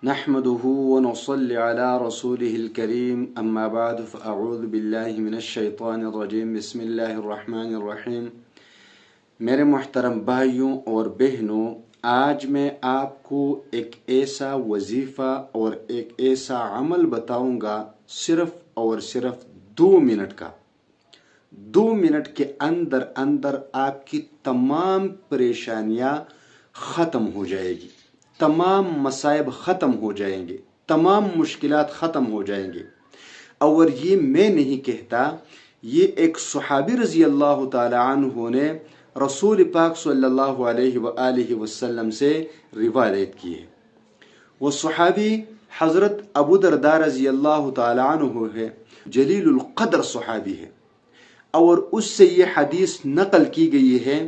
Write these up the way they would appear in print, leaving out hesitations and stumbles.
نحمده ونصلي على رسوله الكريم اما بعد فاعوذ بالله من الشیطان الرجیم بسم اللہ الرحمن الرحیم۔ میرے محترم بھائیوں اور بہنوں، آج میں آپ کو ایک ایسا وظیفہ اور ایک ایسا عمل بتاؤں گا، صرف اور صرف 2 منٹ کا۔ 2 منٹ کے اندر آپ کی تمام پریشانیاں ختم ہو جائے گی، تمام مصائب ختم ہو جائیں گے، تمام مشکلات ختم ہو جائیں گے۔ اور یہ میں نہیں کہتا، یہ ایک صحابی رضی اللہ تعالی عنہ نے رسول پاک صلی اللہ علیہ وآلہ وسلم سے روایت کی ہے۔ وہ صحابی حضرت ابو درداء رضی اللہ تعالی عنہ ہے، جلیل القدر صحابی ہے، اور اس سے یہ حدیث نقل کی گئی ہے۔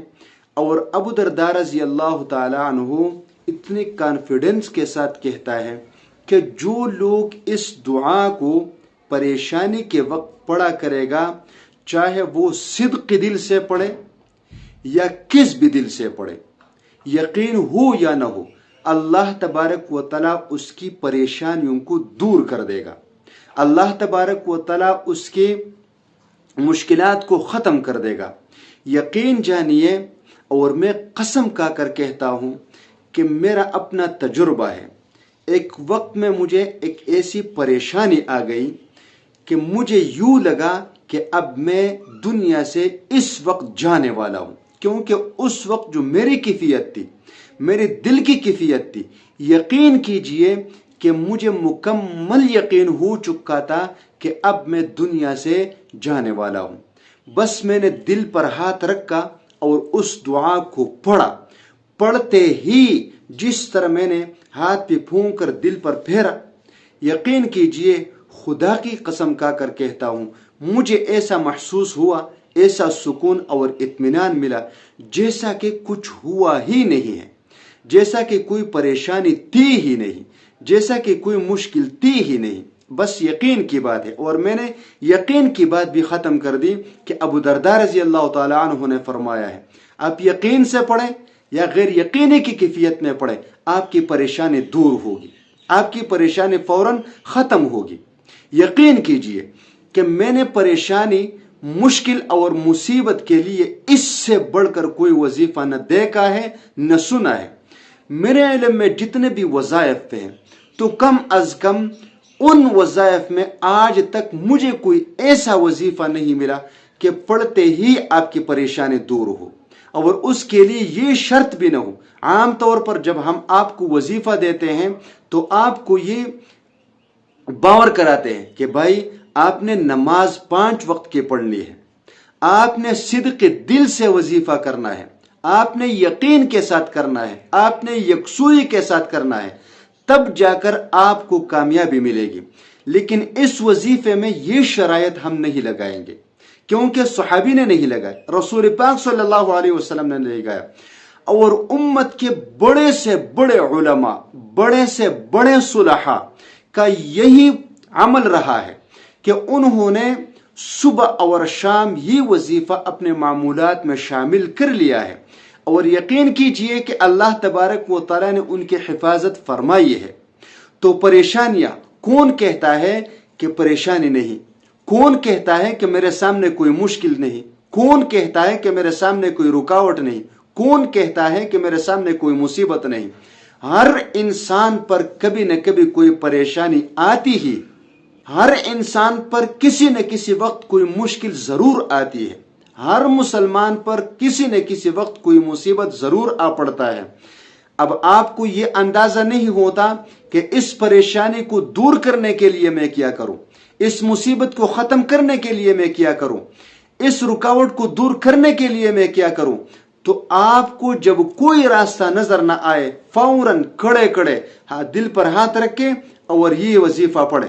اور ابو درداء رضی اللہ تعالی عنہ اتنے کانفیڈنس کے ساتھ کہتا ہے کہ جو لوگ اس دعا کو پریشانی کے وقت پڑھا کرے گا، چاہے وہ صدق دل سے پڑھے یا کس بھی دل سے پڑھے، یقین ہو یا نہ ہو، اللہ تبارک و تعالیٰ اس کی پریشانیوں کو دور کر دے گا، اللہ تبارک و تعالیٰ اس کے مشکلات کو ختم کر دے گا۔ یقین جانیے، اور میں قسم کھا کر کہتا ہوں کہ میرا اپنا تجربہ ہے۔ ایک وقت میں مجھے ایک ایسی پریشانی آ گئی کہ مجھے یوں لگا کہ اب میں دنیا سے اس وقت جانے والا ہوں، کیونکہ اس وقت جو میری کیفیت تھی، میرے دل کی کیفیت تھی، یقین کیجئے کہ مجھے مکمل یقین ہو چکا تھا کہ اب میں دنیا سے جانے والا ہوں۔ بس میں نے دل پر ہاتھ رکھا اور اس دعا کو پڑھا۔ پڑھتے ہی جس طرح میں نے ہاتھ پہ پھونک کر دل پر پھیرا، یقین کیجئے، خدا کی قسم کھا کر کہتا ہوں، مجھے ایسا محسوس ہوا، ایسا سکون اور اطمینان ملا جیسا کہ کچھ ہوا ہی نہیں ہے، جیسا کہ کوئی پریشانی تھی ہی نہیں، جیسا کہ کوئی مشکل تھی ہی نہیں۔ بس یقین کی بات ہے، اور میں نے یقین کی بات بھی ختم کر دی کہ ابو درداء رضی اللہ تعالی عنہ نے فرمایا ہے، آپ یقین سے پڑھیں یا غیر یقینی کی کیفیت میں پڑھیں، آپ کی پریشانی دور ہوگی، آپ کی پریشانی فوراً ختم ہوگی۔ یقین کیجئے کہ میں نے پریشانی، مشکل اور مصیبت کے لیے اس سے بڑھ کر کوئی وظیفہ نہ دیکھا ہے نہ سنا ہے۔ میرے علم میں جتنے بھی وظائف ہیں تو کم از کم ان وظائف میں آج تک مجھے کوئی ایسا وظیفہ نہیں ملا کہ پڑھتے ہی آپ کی پریشانی دور ہو، اور اس کے لیے یہ شرط بھی نہ ہو۔ عام طور پر جب ہم آپ کو وظیفہ دیتے ہیں تو آپ کو یہ باور کراتے ہیں کہ بھائی آپ نے نماز 5 وقت کی پڑھنی ہے، آپ نے صدق دل سے وظیفہ کرنا ہے، آپ نے یقین کے ساتھ کرنا ہے، آپ نے یکسوئی کے ساتھ کرنا ہے، تب جا کر آپ کو کامیابی ملے گی۔ لیکن اس وظیفے میں یہ شرائط ہم نہیں لگائیں گے، کیونکہ صحابی نے نہیں لگائے، رسول پاک صلی اللہ علیہ وسلم نے نہیں لگایا، اور امت کے بڑے سے بڑے علماء، بڑے سے بڑے صلحاء کا یہی عمل رہا ہے کہ انہوں نے صبح اور شام یہ وظیفہ اپنے معمولات میں شامل کر لیا ہے، اور یقین کیجئے کہ اللہ تبارک و تعالیٰ نے ان کی حفاظت فرمائی ہے۔ تو پریشانیاں، کون کہتا ہے کہ پریشانی نہیں؟ کون کہتا ہے کہ میرے سامنے کوئی مشکل نہیں؟ کون کہتا ہے کہ میرے سامنے کوئی رکاوٹ نہیں؟ کون کہتا ہے کہ میرے سامنے کوئی مصیبت نہیں؟ ہر انسان پر کبھی نہ کبھی کوئی پریشانی آتی ہی، ہر انسان پر کسی نہ کسی وقت کوئی مشکل ضرور آتی ہے، ہر مسلمان پر کسی نہ کسی وقت کوئی مصیبت ضرور آ پڑتا ہے۔ اب آپ کو یہ اندازہ نہیں ہوتا کہ اس پریشانی کو دور کرنے کے لیے میں کیا کروں، اس مصیبت کو ختم کرنے کے لیے میں کیا کروں، اس رکاوٹ کو دور کرنے کے لیے میں کیا کروں۔ تو آپ کو جب کوئی راستہ نظر نہ آئے، فوراً کھڑے کھڑے دل پر ہاتھ رکھے اور یہ وظیفہ پڑھے۔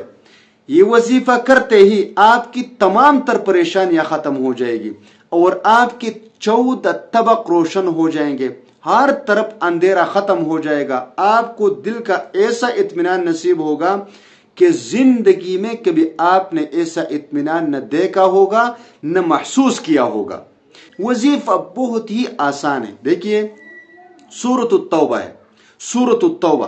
یہ وظیفہ کرتے ہی آپ کی تمام تر پریشانیاں ختم ہو جائے گی، اور آپ کے 14 طبق روشن ہو جائیں گے، ہر طرف اندھیرا ختم ہو جائے گا۔ آپ کو دل کا ایسا اطمینان نصیب ہوگا کہ زندگی میں کبھی آپ نے ایسا اطمینان نہ دیکھا ہوگا، نہ محسوس کیا ہوگا۔ وظیفہ بہت ہی آسان ہے۔ دیکھیے، سورۃ التوبہ ہے، سورۃ التوبہ